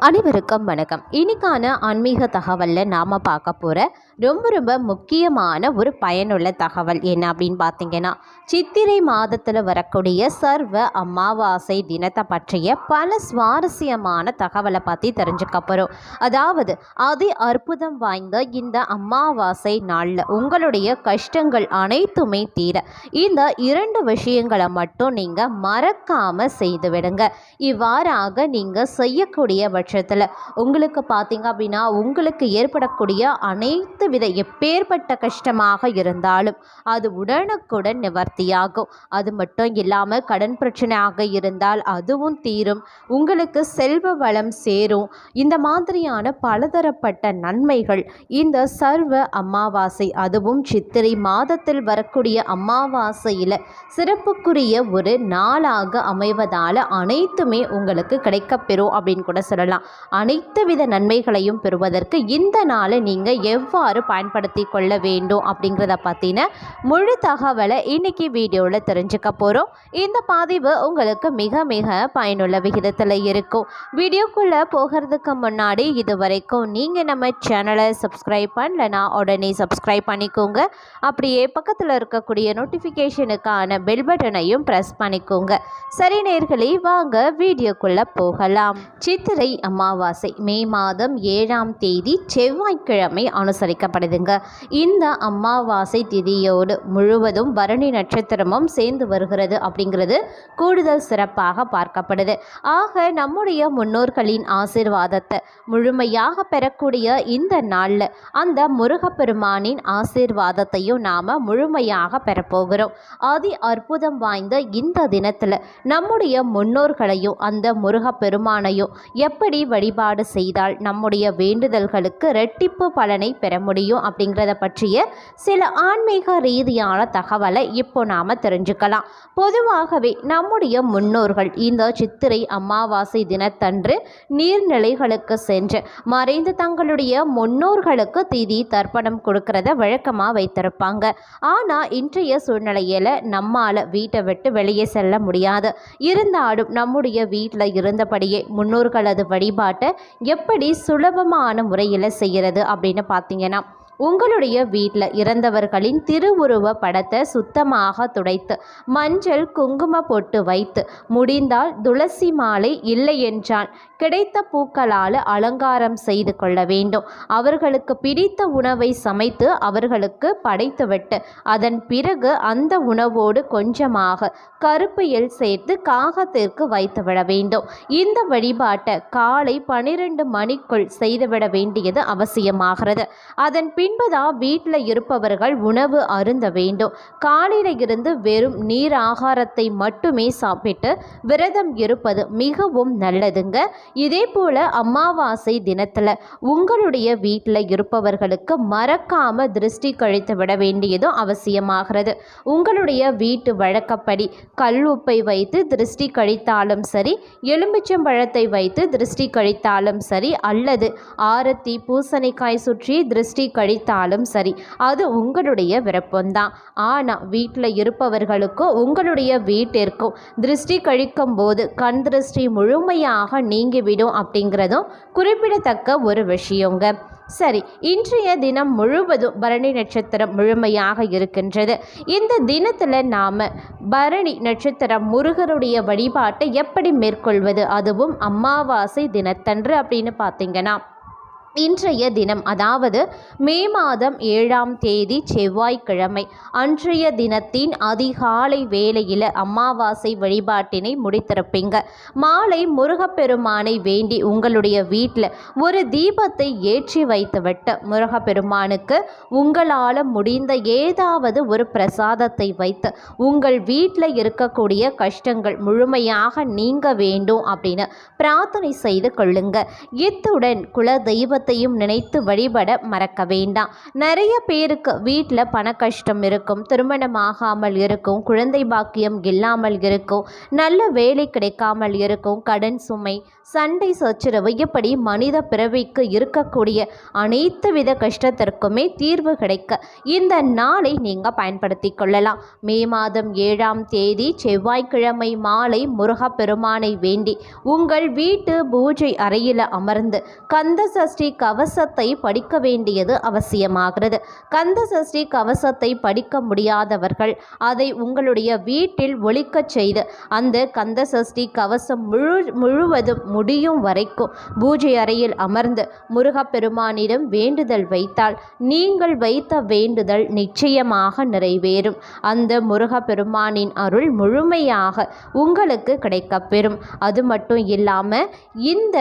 அனைவருக்கும் வணக்கம். இன்னைக்கான ஆன்மீக தகவலில் நாம் பார்க்க போகிற ரொம்ப முக்கியமான ஒரு பயனுள்ள தகவல் என்ன அப்படின்னு பார்த்தீங்கன்னா, சித்திரை மாதத்தில் வரக்கூடிய சர்வ அமாவாசை தினத்தை பற்றிய பல சுவாரஸ்யமான தகவலை பற்றி தெரிஞ்சுக்க போகிறோம். அதாவது அதி அற்புதம் வாய்ந்த இந்த அமாவாசை நாளில் உங்களுடைய கஷ்டங்கள் அனைத்துமே தீர இந்த 2 விஷயங்களை மட்டும் நீங்கள் மறக்காமல் செய்து விடுங்க. இவ்வாறாக நீங்கள் செய்யக்கூடிய பட்சத்தில் உங்களுக்கு பார்த்தீங்க அப்படின்னா, உங்களுக்கு ஏற்படக்கூடிய அனைத்து வித எப்பேற்பட்ட கஷ்டமாக இருந்தாலும் அது உடனுக்குடன் நிவர்த்தியாகும். அது மட்டும் இல்லாமல் கடன் பிரச்சனையாக இருந்தால் அதுவும் தீரும். உங்களுக்கு செல்வ வளம் சேரும். இந்த மாதிரியான பலதரப்பட்ட நன்மைகள் இந்த சர்வ அமாவாசை, அதுவும் சித்திரை மாதத்தில் வரக்கூடிய அமாவாசையில் சிறப்புக்குரிய ஒரு நாளாக அமைவதால் அனைத்துமே உங்களுக்கு கிடைக்கப்பெறும் அப்படின்னு கூட சொல்லலாம். அனைத்து வித நன்மைகளையும் பெறுவதற்கு இந்த நாளை நீங்கள் எவ்வாறு பயன்படுத்தி கொள்ள வேண்டும் அப்படிங்கிறத பற்றின முழு தகவலை இன்னைக்கு வீடியோவில் தெரிஞ்சுக்க போகிறோம். இந்த பதிவு உங்களுக்கு மிக பயனுள்ள விகிதத்தில் இருக்கும். வீடியோக்குள்ளே போகிறதுக்கு முன்னாடி இது வரைக்கும் நீங்கள் நம்ம சேனலை சப்ஸ்கிரைப் பண்ணலைன்னா உடனே சப்ஸ்கிரைப் பண்ணிக்கோங்க. அப்படியே பக்கத்தில் இருக்கக்கூடிய நோட்டிஃபிகேஷனுக்கான பெல் பட்டனையும் ப்ரெஸ் பண்ணிக்கோங்க. சரி நேயர்களே, வாங்க வீடியோக்குள்ளே போகலாம். சித்திரை அமாவாசை மே மாதம் 7ஆம் தேதி செவ்வாய்க்கிழமை அனுசரிக்கப்படுதுங்க. இந்த அமாவாசை திதியோடு முழுவதும் பரணி நட்சத்திரமும் சேர்ந்து வருகிறது அப்படிங்கிறது கூடுதல் சிறப்பாக பார்க்கப்படுது. ஆக நம்முடைய முன்னோர்களின் ஆசீர்வாதத்தை முழுமையாக பெறக்கூடிய இந்த நாளில் அந்த முருகப்பெருமானின் ஆசீர்வாதத்தையும் நாம் முழுமையாக பெறப்போகிறோம். அதி அற்புதம் வாய்ந்த இந்த தினத்தில் நம்முடைய முன்னோர்களையும் அந்த முருகப்பெருமானையும் எப்படி வழிபாடு செய்தால் நம்முடைய வேண்டுதல்களுக்கு இரட்டிப்பு பலனை பெற முடியும் அப்படிங்கிறத பற்றிய சில ஆன்மீக ரீதியான தகவலை இப்போ நாம் தெரிஞ்சுக்கலாம். பொதுவாகவே நம்முடைய முன்னோர்கள் இந்த சித்திரை அமாவாசை தினத்தன்று நீர்நிலைகளுக்கு சென்று மறைந்து தங்களுடைய முன்னோர்களுக்கு திதி தர்ப்பணம் கொடுக்கறத வழக்கமாக வைத்திருப்பாங்க. ஆனால் இன்றைய சூழ்நிலையில் நம்மால் வீட்டை விட்டு வெளியே செல்ல முடியாது. இருந்தாலும் நம்முடைய வீட்டில் இருந்தபடியே முன்னோர்களது வழிபாட்டை எப்படி சுலபமான முறையில் செய்கிறது அப்படின்னு பார்த்தீங்கன்னா, உங்களுடைய வீட்டில் இறந்தவர்களின் திருவுருவ படத்தை சுத்தமாக துடைத்து மஞ்சள் குங்கும பொட்டு வைத்து முடிந்தால் துளசி மாலை, இல்லை என்றால் கிடைத்த பூக்களால் அலங்காரம் செய்து கொள்ள வேண்டும். அவர்களுக்கு பிடித்த உணவை சமைத்து அவர்களுக்கு படைத்துவிட்டு அதன் பிறகு அந்த உணவோடு கொஞ்சமாக கருப்பு எள் சேர்த்து காகத்திற்கு வைத்துவிட வேண்டும். இந்த வழிபாட்டை காலை 12 மணிக்குள் செய்துவிட வேண்டியது அவசியமாகிறது. அதன் பின்புதான் வீட்டில் இருப்பவர்கள் உணவு அருந்த வேண்டும். காலையில் இருந்து வெறும் நீர் ஆகாரத்தை மட்டுமே சாப்பிட்டு விரதம் இருப்பது மிகவும் நல்லதுங்க. இதே போல அமாவாசை தினத்தில் உங்களுடைய வீட்டில் இருப்பவர்களுக்கு மறக்காம திருஷ்டி கழித்து விட வேண்டியதும் அவசியமாகிறது. உங்களுடைய வீட்டு வழக்கப்படி கல் உப்பை வைத்து திருஷ்டி கழித்தாலும் சரி, எலுமிச்சம்பழத்தை வைத்து திருஷ்டி கழித்தாலும் சரி, அல்லது ஆரத்தி பூசணிக்காய் சுற்றி திருஷ்டி கழித்தாலும் சரி, அது உங்களுடைய விருப்பம்தான். ஆனால் வீட்டில் இருப்பவர்களுக்கோ உங்களுடைய வீட்டிற்கும் திருஷ்டி கழிக்கும் போது கண் திருஷ்டி முழுமையாக நீங்கிவிடும் அப்படிங்கிறதும் குறிப்பிடத்தக்க ஒரு விஷயங்க. சரி, இன்றைய தினம் முழுவதும் பரணி நட்சத்திரம் முழுமையாக இருக்கின்றது. இந்த தினத்தில் நாம் பரணி நட்சத்திரம் முருகருடைய வழிபாட்டை எப்படி மேற்கொள்வது, அதுவும் அமாவாசை தினத்தன்று அப்படின்னு பார்த்தீங்கன்னா, இன்றைய தினம் அதாவது மே மாதம் 7ஆம் தேதி செவ்வாய்க்கிழமை அன்றைய தினத்தின் அதிகாலை வேளையில் அமாவாசை வழிபாட்டினை முடித்திருப்பீங்க. மாலை முருகப்பெருமானை வேண்டி உங்களுடைய வீட்டில் ஒரு தீபத்தை ஏற்றி வைத்துவிட்டு முருகப்பெருமானுக்கு உங்களால் முடிந்த ஏதாவது ஒரு பிரசாதத்தை வைத்து உங்கள் வீட்டில் இருக்கக்கூடிய கஷ்டங்கள் முழுமையாக நீங்க வேண்டும் அப்படின்னு பிரார்த்தனை செய்து கொள்ளுங்க. இத்துடன் குல தெய்வ தெய்வத்தையும் நினைத்து வழிபட மறக்க வேண்டாம். நிறைய பேருக்கு வீட்டில் பண கஷ்டம் இருக்கும், திருமணமாகாமல் இருக்கும், குழந்தை பாக்கியம் இல்லாமல் இருக்கும், நல்ல வேலை கிடைக்காமல் இருக்கும், கடன் சுமை, சண்டை சச்சரவு, இப்படி மனித பிறவிக்கு இருக்கக்கூடிய அனைத்து வித கஷ்டத்திற்குமே தீர்வு கிடைக்க இந்த நாளை நீங்கள் பயன்படுத்தி கொள்ளலாம். மே மாதம் 7ஆம் தேதி செவ்வாய்க்கிழமை மாலை முருகப்பெருமானை வேண்டி உங்கள் வீட்டு பூஜை அறையில் அமர்ந்து கந்த சஷ்டி கவசத்தை படிக்க வேண்டியது அவசியமாகிறது. கந்த சஷ்டி கவசத்தை படிக்க முடியாதவர்கள் அதை உங்களுடைய வீட்டில் ஒலிக்கச் செய்து அந்த கந்த சஷ்டி கவசம் முழுவதும் முடியும் வரைக்கும் பூஜை அறையில் அமர்ந்து முருகப்பெருமானிடம் வேண்டுதல் வைத்தால் நீங்கள் வைத்த வேண்டுதல் நிச்சயமாக நிறைவேறும். அந்த முருகப்பெருமானின் அருள் முழுமையாக உங்களுக்கு கிடைக்கப்பெறும். அது மட்டும் இல்லாமல் இந்த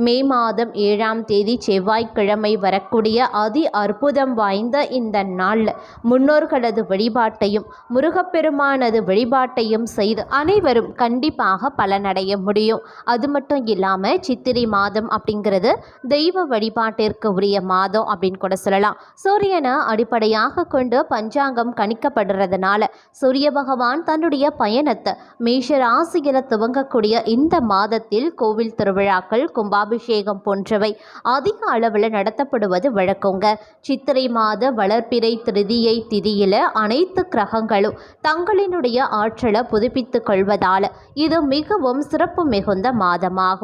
மே மாதம் 7ஆம் தேதி செவ்வாய்க்கிழமை வரக்கூடிய அதி அற்புதம் வாய்ந்த இந்த நாளில் முன்னோர்களது வழிபாட்டையும் முருகப்பெருமானது வழிபாட்டையும் செய்து அனைவரும் கண்டிப்பாக பலனடைய முடியும். அது மட்டும் இல்லாமல் சித்திரை மாதம் அப்படிங்கிறது தெய்வ வழிபாட்டிற்கு உரிய மாதம் அப்படின்னு கூட சொல்லலாம். சூரியனை அடிப்படையாக கொண்டு பஞ்சாங்கம் கணிக்கப்படுறதுனால சூரிய பகவான் தன்னுடைய பயணத்தை மேஷ ராசியில் துவங்கக்கூடிய இந்த மாதத்தில் கோவில் திருவிழாக்கள், கும்பாபிஷேகம் போன்றவை அதிக அளவில் நடத்தப்படுவது வழக்கங்க. சித்திரை மாத வளர்ப்பிறை திருதியை திதியில அனைத்து கிரகங்களும் தங்களினுடைய ஆற்றலை புதுப்பித்துக் கொள்வதால் இது மிகவும் சிறப்பு மிகுந்த மாதமாகும்.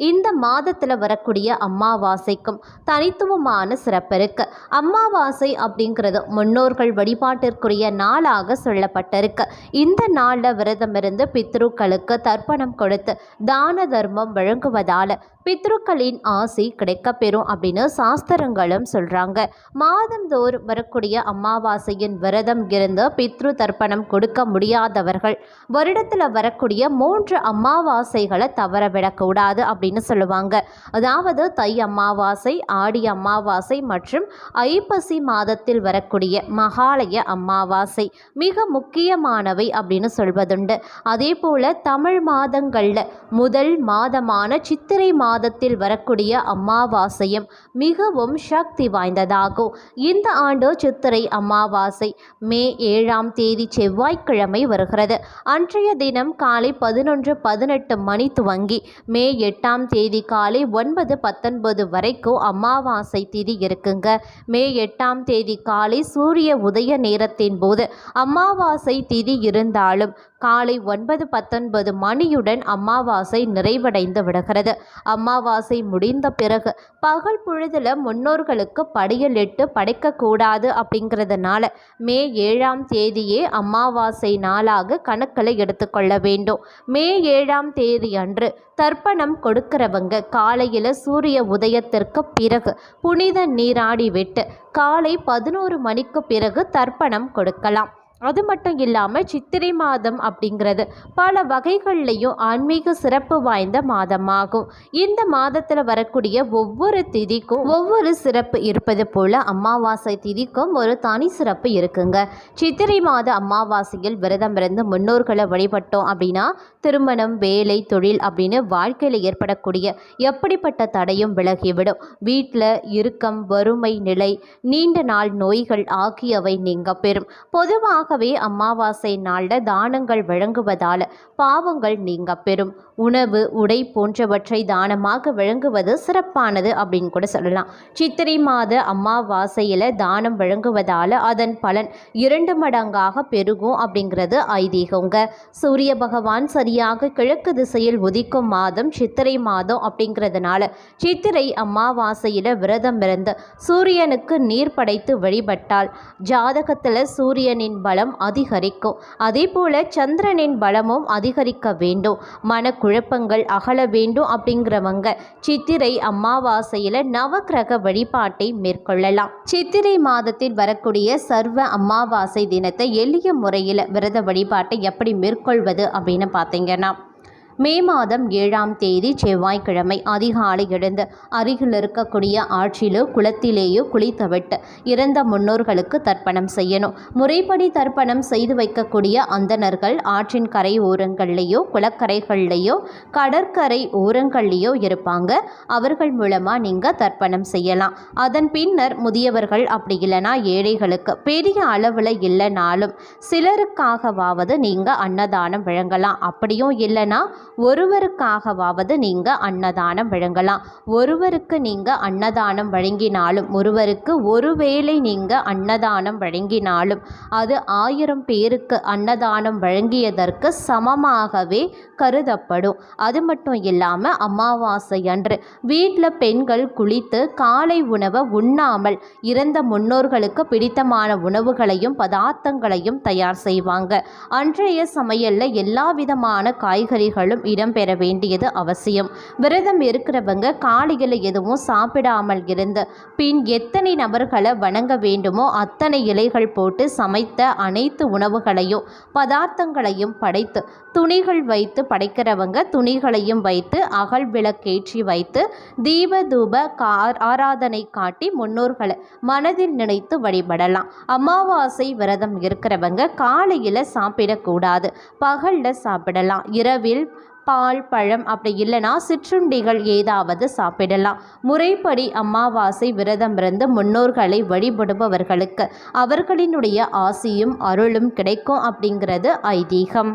இந்த மாதத்தில் வரக்கூடிய அமாவாசைக்கும் தனித்துவமான சிறப்பு இருக்கு. அமாவாசை அப்படிங்கிறது முன்னோர்கள் வழிபாட்டிற்குரிய நாளாக சொல்லப்பட்டிருக்கு. இந்த நாளில் விரதமிருந்து பித்ருக்களுக்கு தர்ப்பணம் கொடுத்து தான தர்மம் வழங்குவதால் பித்ருக்களின் ஆசி கிடைக்கப்பெறும் அப்படின்னு சாஸ்திரங்களும் சொல்கிறாங்க. மாதந்தோறும் வரக்கூடிய அமாவாசையின் விரதம் இருந்து பித்ரு தர்ப்பணம் கொடுக்க முடியாதவர்கள் வருடத்தில் வரக்கூடிய 3 அமாவாசைகளை தவறவிடக்கூடாது அப்படின்னு சொல்லுவாங்க. அதாவது தை அமாவாசை, ஆடி அமாவாசை மற்றும் ஐப்பசி மாதத்தில் வரக்கூடிய மகாலய அமாவாசை மிக முக்கியமானவை அப்படின்னு சொல்வதுண்டு. அதே போல தமிழ் மாதங்களில் முதல் மாதமான சித்திரை மாதத்தில் வரக்கூடிய அமாவாசையும் மிகவும் சக்தி வாய்ந்ததாகும். இந்த ஆண்டு சித்திரை அமாவாசை மே 7ஆம் தேதி செவ்வாய்க்கிழமை வருகிறது. அன்றைய தினம் காலை 11:18 மணி துவங்கி மே 8ஆம் தேதி காலை 9:19 வரைக்கும் அமாவாசை திதி இருக்குங்க. மே 8ஆம் தேதி காலை சூரிய உதய நேரத்தின் போது அமாவாசை திதி இருந்தாலும் காலை 9:19 மணியுடன் அமாவாசை நிறைவடைந்து விடுகிறது. அமாவாசை முடிந்த பிறகு பகல் பொழுதில் முன்னோர்களுக்கு படையலிட்டு படைக்கக்கூடாது அப்படிங்கிறதுனால மே 7ஆம் தேதியே அமாவாசை நாளாக கணக்கில் எடுத்துக்கொள்ள வேண்டும். மே 7ஆம் தேதி அன்று தர்ப்பணம் கொடுக்கிறவங்க காலையில் சூரிய உதயத்திற்கு பிறகு புனித நீராடி விட்டு காலை 11 மணிக்கு பிறகு தர்ப்பணம் கொடுக்கலாம். அது மட்டும் இல்லாமல் சித்திரை மாதம் அப்படிங்கிறது பல வகைகள்லையும் ஆன்மீக சிறப்பு வாய்ந்த மாதமாகும். இந்த மாதத்தில் வரக்கூடிய ஒவ்வொரு திதிக்கும் ஒவ்வொரு சிறப்பு இருப்பது போல அமாவாசை திதிக்கும் ஒரு தனி சிறப்பு இருக்குங்க. சித்திரை மாத அமாவாசையில் விரதம் இருந்து முன்னோர்களை வழிபட்டோம் அப்படின்னா திருமணம், வேலை, தொழில் அப்படின்னு வாழ்க்கையில் ஏற்படக்கூடிய எப்படிப்பட்ட தடையும் விலகிவிடும். வீட்டில் இறுக்கம், வறுமை நிலை, நீண்ட நாள் நோய்கள் ஆகியவை நீங்க பெறும். பொதுவாக அமாவாசை நாளில் தானங்கள் வழங்குவதால் பாவங்கள் நீங்க பெறும். உணவு, உடை போன்றவற்றை தானமாக வழங்குவது சிறப்பானது அப்படின்னு கூட சொல்லலாம். சித்திரை மாத அமாவாசையில் தானம் வழங்குவதால் அதன் பலன் 2 மடங்காக பெருகும் அப்படிங்கிறது ஐதீகங்க. சூரிய பகவான் சரியாக கிழக்கு திசையில் உதிக்கும் மாதம் சித்திரை மாதம் அப்படிங்கிறதுனால சித்திரை அமாவாசையில் விரதம் இருந்து சூரியனுக்கு நீர் படைத்து வழிபட்டால் ஜாதகத்தில் சூரியனின் பலம் அதிகரிக்கும். அதே போல சந்திரனின் பலமும் அதிகரிக்க வேண்டும். மனக்குழப்பங்கள் அகல வேண்டும் அப்படிங்கிறவங்க சித்திரை அமாவாசையில் நவக்கிரக வழிபாட்டை மேற்கொள்ளலாம். சித்திரை மாதத்தில் வரக்கூடிய சர்வ அமாவாசை தினத்தை எளிய முறையில் விரத வழிபாட்டை எப்படி மேற்கொள்வது அப்படின்னு பார்த்தீங்கன்னா, மே மாதம் 7ஆம் தேதி செவ்வாய்க்கிழமை அதிகாலை எழுந்து அருகில் இருக்கக்கூடிய ஆற்றிலோ குளத்திலேயோ குளித்துவிட்டு இறந்த முன்னோர்களுக்கு தர்ப்பணம் செய்யணும். முறைப்படி தர்ப்பணம் செய்து வைக்கக்கூடிய அந்தணர்கள் ஆற்றின் கரை ஓரங்கள்லேயோ குளக்கரைகள்லேயோ கடற்கரை ஓரங்கள்லேயோ இருப்பாங்க. அவர்கள் மூலமாக நீங்கள் தர்ப்பணம் செய்யலாம். அதன் பின்னர் முதியவர்கள் அப்படி இல்லைனா ஏழைகளுக்கு பெரிய அளவில் இல்லைனாலும் சிலருக்காகவாவது நீங்கள் அன்னதானம் வழங்கலாம். அப்படியும் இல்லைனா ஒருவருக்காகவாவது நீங்கள் அன்னதானம் வழங்கலாம். ஒருவருக்கு நீங்கள் அன்னதானம் வழங்கினாலும் ஒருவருக்கு ஒருவேளை நீங்கள் அன்னதானம் வழங்கினாலும் அது 1000 பேருக்கு அன்னதானம் வழங்கியதற்கு சமமாகவே கருதப்படும். அது மட்டும் இல்லாமல் அமாவாசை அன்று வீட்டில் பெண்கள் குளித்து காலை உணவை உண்ணாமல் இறந்த முன்னோர்களுக்கு பிடித்தமான உணவுகளையும் பதார்த்தங்களையும் தயார் செய்வாங்க. அன்றைய சமையலில் எல்லா விதமான காய்கறிகளும் இடம்பெற வேண்டியது அவசியம். விரதம் இருக்கிறவங்க காலையில் எதுவும் சாப்பிடாமல் இருந்து பின் எத்தனை நபர்களை வணங்க வேண்டுமோ அத்தனை இலைகள் போட்டு சமைத்த அனைத்து உணவுகளையும் பதார்த்தங்களையும் படைத்து துணிகள் வைத்து படைக்கிறவங்க துணிகளையும் வைத்து அகல் விளக்கேற்றி வைத்து தீப தூப ஆராதனை காட்டி முன்னோர்களை மனதில் நினைத்து வழிபடலாம். அமாவாசை விரதம் இருக்கிறவங்க காலையில் சாப்பிடக்கூடாது, பகலில் சாப்பிடலாம். இரவில் பால் பழம் அப்படி இல்லைனா சிற்றுண்டிகள் ஏதாவது சாப்பிடலாம். முறைப்படி அமாவாசை விரதம் இருந்து முன்னோர்களை வழிபடுபவர்களுக்கு அவர்களினுடைய ஆசியும் அருளும் கிடைக்கும் அப்படிங்கிறது ஐதீகம்.